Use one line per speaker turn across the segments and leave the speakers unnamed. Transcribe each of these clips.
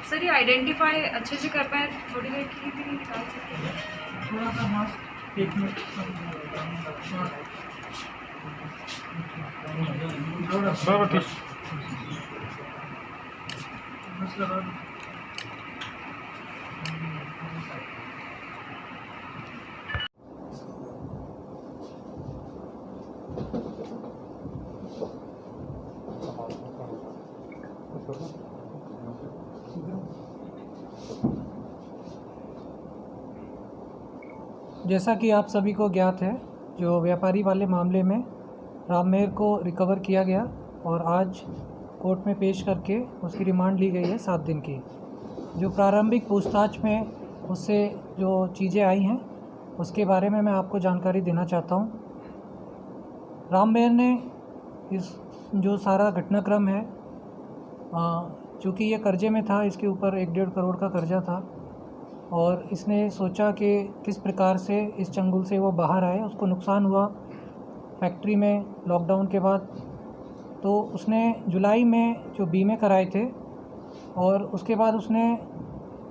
Sir ये identify अच्छे से कर पाए थोड़ी देर के लिए भी नहीं निकाल सकते?
थोड़ा सा मास्क 1 मिनट
बराबर ठीक।
जैसा कि आप सभी को ज्ञात है, जो व्यापारी वाले मामले में राम मेहर को रिकवर किया गया और आज कोर्ट में पेश करके उसकी रिमांड ली गई है 7 दिन की। जो प्रारंभिक पूछताछ में उससे जो चीज़ें आई हैं उसके बारे में मैं आपको जानकारी देना चाहता हूँ। राम मेहर ने इस जो सारा घटनाक्रम है, चूँकि ये कर्जे में था, इसके ऊपर 1-1.5 करोड़ का कर्जा था और इसने सोचा कि किस प्रकार से इस चंगुल से वो बाहर आए। उसको नुकसान हुआ फैक्ट्री में लॉकडाउन के बाद, तो उसने जुलाई में जो बीमे कराए थे और उसके बाद उसने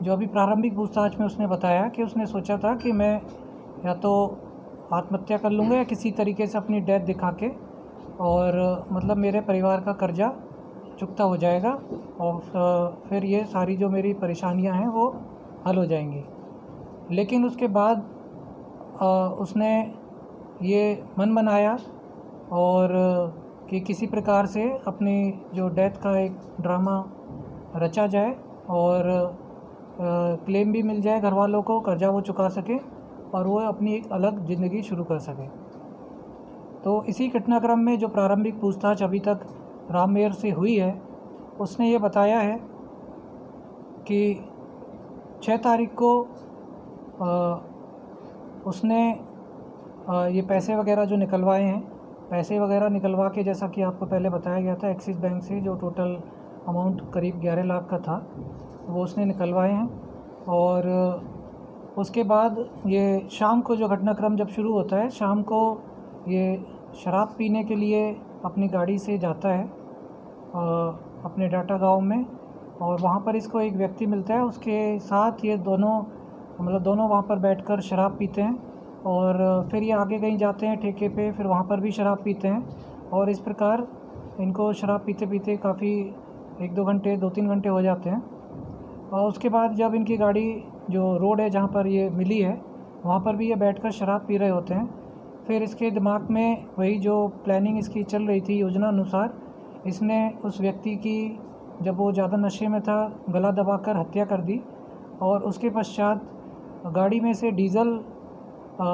जो अभी प्रारंभिक पूछताछ में उसने बताया कि उसने सोचा था कि मैं या तो आत्महत्या कर लूँगा या किसी तरीके से अपनी डेथ दिखा के, और मतलब मेरे परिवार का कर्जा चुकता हो जाएगा और फिर ये सारी जो मेरी परेशानियां हैं वो हल हो जाएंगी। लेकिन उसके बाद उसने ये मन बनाया और कि किसी प्रकार से अपनी जो डेथ का एक ड्रामा रचा जाए और क्लेम भी मिल जाए घर वालों को, कर्जा वो चुका सके और वो अपनी एक अलग ज़िंदगी शुरू कर सके। तो इसी घटनाक्रम में जो प्रारंभिक पूछताछ अभी तक राम मेहर से हुई है, उसने ये बताया है कि 6 तारीख को उसने ये पैसे वगैरह जो निकलवाए हैं, पैसे वगैरह निकलवा के, जैसा कि आपको पहले बताया गया था, एक्सिस बैंक से जो टोटल अमाउंट करीब 11 लाख का था वो उसने निकलवाए हैं। और उसके बाद ये शाम को जो घटनाक्रम जब शुरू होता है, शाम को ये शराब पीने के लिए अपनी गाड़ी से जाता है अपने डाटा गांव में, और वहाँ पर इसको एक व्यक्ति मिलता है, उसके साथ ये दोनों वहाँ पर बैठकर शराब पीते हैं और फिर ये आगे कहीं जाते हैं ठेके पे, फिर वहाँ पर भी शराब पीते हैं और इस प्रकार इनको शराब पीते पीते काफ़ी 1-2 घंटे 2-3 घंटे हो जाते हैं। और उसके बाद जब इनकी गाड़ी जो रोड है जहाँ पर ये मिली है वहाँ पर भी ये बैठकर शराब पी रहे होते हैं। फिर इसके दिमाग में वही जो प्लानिंग इसकी चल रही थी योजना अनुसार, इसने उस व्यक्ति की, जब वो ज़्यादा नशे में था, गला दबाकर हत्या कर दी और उसके पश्चात गाड़ी में से डीज़ल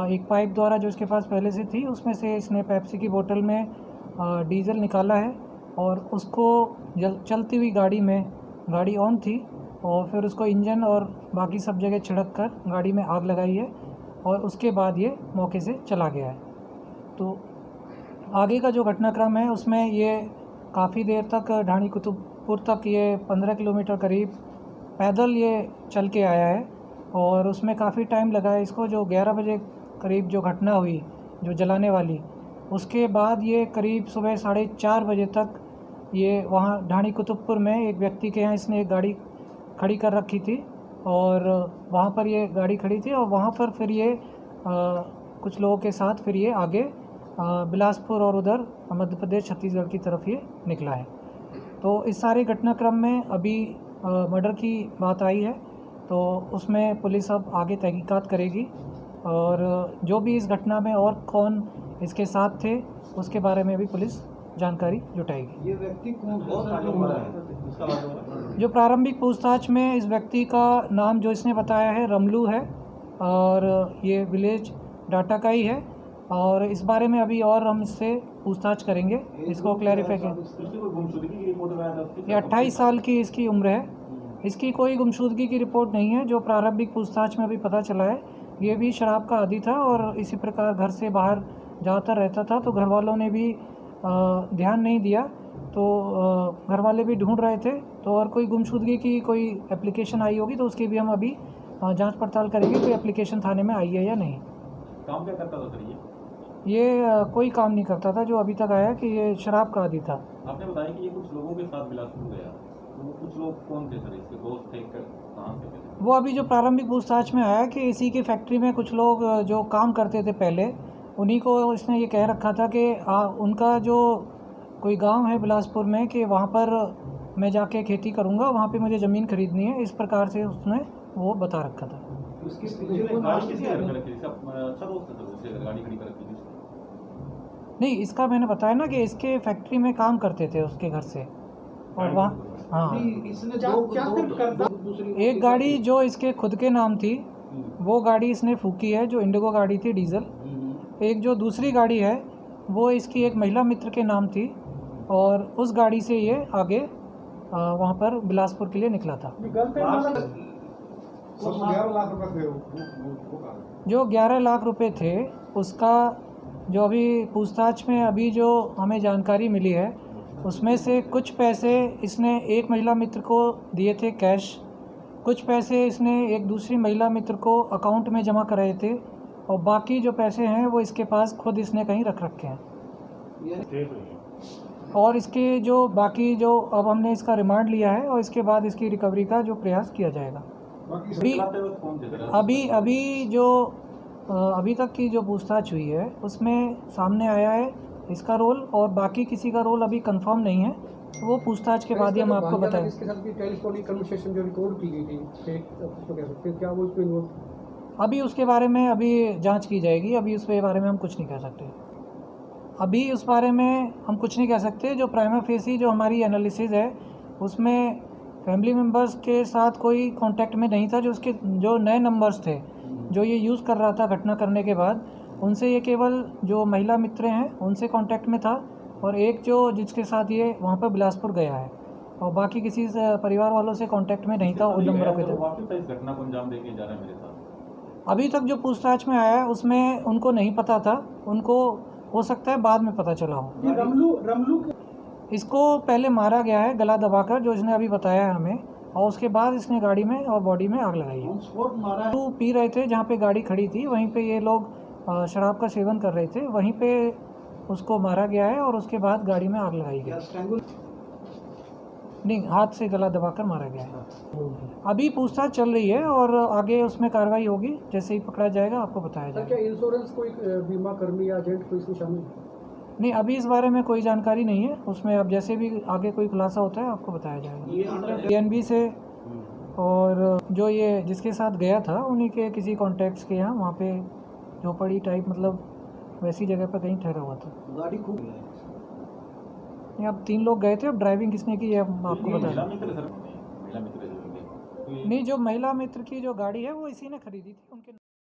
एक पाइप द्वारा जो इसके पास पहले से थी उसमें से इसने पेप्सी की बोतल में डीज़ल निकाला है और उसको चलती हुई गाड़ी ऑन थी और फिर उसको इंजन और बाकी सब जगह छिड़क कर गाड़ी में आग लगाई है और उसके बाद ये मौके से चला गया है। तो आगे का जो घटनाक्रम है उसमें ये काफ़ी देर तक ढाणी कुतुबपुर तक ये 15 किलोमीटर करीब पैदल ये चल के आया है और उसमें काफ़ी टाइम लगा है इसको। जो 11 बजे करीब जो घटना हुई जो जलाने वाली, उसके बाद ये करीब सुबह 4:30 बजे तक ये वहाँ ढाणी कुतुबपुर में एक व्यक्ति के यहाँ इसने एक गाड़ी खड़ी कर रखी थी और वहाँ पर ये गाड़ी खड़ी थी और वहाँ पर फिर ये कुछ लोगों के साथ फिर ये आगे बिलासपुर और उधर मध्य प्रदेश छत्तीसगढ़ की तरफ ये निकला है। तो इस सारे घटनाक्रम में अभी मर्डर की बात आई है तो उसमें पुलिस अब आगे तहकीकात करेगी और जो भी इस घटना में और कौन इसके साथ थे उसके बारे में भी पुलिस जानकारी जुटाएगी।
ये व्यक्ति बहुत आगे बढ़ा है।
जो प्रारंभिक पूछताछ में इस व्यक्ति का नाम जो इसने बताया है रमलू है और ये विलेज डाटा का ही है और इस बारे में अभी और हम इससे पूछताछ करेंगे, इसको क्लैरिफाई करेंगे। ये 28 साल की इसकी उम्र है, इसकी कोई गुमशुदगी की रिपोर्ट नहीं है। जो प्रारंभिक पूछताछ में अभी पता चला है ये भी शराब का आदी था और इसी प्रकार घर से बाहर ज़्यादातर रहता था, तो घर वालों ने भी ध्यान नहीं दिया, तो घर वाले भी ढूंढ रहे थे। तो और कोई गुमशुदगी की कोई एप्लीकेशन आई होगी तो उसकी भी हम अभी जांच पड़ताल करेंगे, कोई एप्लीकेशन थाने में आई है या नहीं।
काम क्या करता था सर
ये कोई काम नहीं करता था जो अभी तक आया कि ये शराब का आदी था।
आपने बताया कि ये कुछ लोगों के साथ बिलासपुर गया, वो कुछ लोग कौन थे सर, इसके दोस्त थे, कहाँ से थे?
वो अभी जो प्रारंभिक पूछताछ में आया कि इसी की फैक्ट्री में कुछ लोग जो काम करते थे पहले, उन्हीं को इसने ये कह रखा था कि उनका जो कोई गांव है बिलासपुर में कि वहाँ पर मैं जाके खेती करूँगा, वहाँ पे मुझे ज़मीन खरीदनी है, इस प्रकार से उसने वो बता रखा था।
उसकी
गाड़ी किसकी कर रखी थी? सब अच्छा दोस्त है सर, उससे गाड़ी खड़ी कर रखी थी?
नहीं, इसका मैंने बताया ना कि इसके फैक्ट्री में काम करते थे उसके घर से, और वहाँ हाँ
इसने दो
एक गाड़ी जो इसके खुद के नाम थी वो गाड़ी इसने फूकी है, जो इंडिगो गाड़ी थी डीजल। एक जो दूसरी गाड़ी है वो इसकी एक महिला मित्र के नाम थी, और उस गाड़ी से ये आगे वहाँ पर बिलासपुर के लिए निकला था।
11 लाख रुपए थे वो
जो 11 लाख रुपए थे उसका जो अभी पूछताछ में अभी जो हमें जानकारी मिली है, उसमें से कुछ पैसे इसने एक महिला मित्र को दिए थे कैश, कुछ पैसे इसने एक दूसरी महिला मित्र को अकाउंट में जमा कराए थे, और बाकी जो पैसे हैं वो इसके पास खुद इसने कहीं रख रखे हैं। और इसके जो बाकी जो अब हमने इसका रिमांड लिया है और इसके बाद इसकी रिकवरी का जो प्रयास किया जाएगा। अभी जो अभी तक की जो पूछताछ हुई है उसमें सामने आया है इसका रोल, और बाकी किसी का रोल अभी कंफर्म नहीं है, वो पूछताछ के बाद ही हम आपको बताएं।
इसके साथ की टेलीफोनिक कन्वर्सेशन जो रिकॉर्ड की गई थी, उसको कह सकते हैं, क्या वो इसमें इन्वॉल्व?
अभी उसके बारे में अभी जांच की जाएगी, अभी उसके बारे में हम कुछ नहीं कह सकते। अभी उस बारे में हम कुछ नहीं कह सकते। जो प्राइमा फेसी जो हमारी एनालिसिस है उसमें फैमिली मेम्बर्स के साथ कोई कांटेक्ट में नहीं था। जो उसके जो नए नंबर्स थे जो ये यूज़ कर रहा था घटना करने के बाद, उनसे ये केवल जो महिला मित्र हैं उनसे कांटेक्ट में था, और एक जो जिसके साथ ये वहाँ पर बिलासपुर गया है, और बाकी किसी से परिवार वालों से कांटेक्ट में नहीं था उन नंबरों के
वापस इस घटना को अंजाम देके जा रहा है मेरे साथ।
अभी तक जो पूछताछ में आया है उसमें उनको नहीं पता था, उनको हो सकता है बाद में पता चला हो।
ये रमलू
इसको पहले मारा गया है गला दबाकर, जो इसने अभी बताया है हमें, और उसके बाद इसने गाड़ी में और बॉडी में आग लगाई है। तो पी रहे थे जहाँ पे गाड़ी खड़ी थी, वहीं पे ये लोग शराब का सेवन कर रहे थे, वहीं पे उसको मारा गया है, और उसके बाद गाड़ी में आग लगाई गई। नहीं, हाथ से गला दबाकर मारा गया है। अभी पूछताछ चल रही है और आगे उसमें कार्रवाई होगी, जैसे ही पकड़ा जाएगा आपको बताया जाएगा।
क्या इंश्योरेंस कोई बीमा कर्मी या एजेंट कोई इसमें शामिल?
नहीं, अभी इस बारे में कोई जानकारी नहीं है उसमें। अब जैसे भी आगे कोई खुलासा होता है आपको बताया जाएगा। DNB से, और जो ये जिसके साथ गया था उन्हीं के किसी कॉन्टैक्ट्स के यहाँ वहाँ पे झोपड़ी टाइप, मतलब वैसी जगह पर कहीं ठहरा हुआ था।
गाड़ी खूब
नहीं, अब 3 लोग गए थे, अब ड्राइविंग किसने की है आपको बता।
महिला मित्र सर, महिला मित्र
नहीं, जो महिला मित्र की जो गाड़ी है वो इसी ने खरीदी थी उनके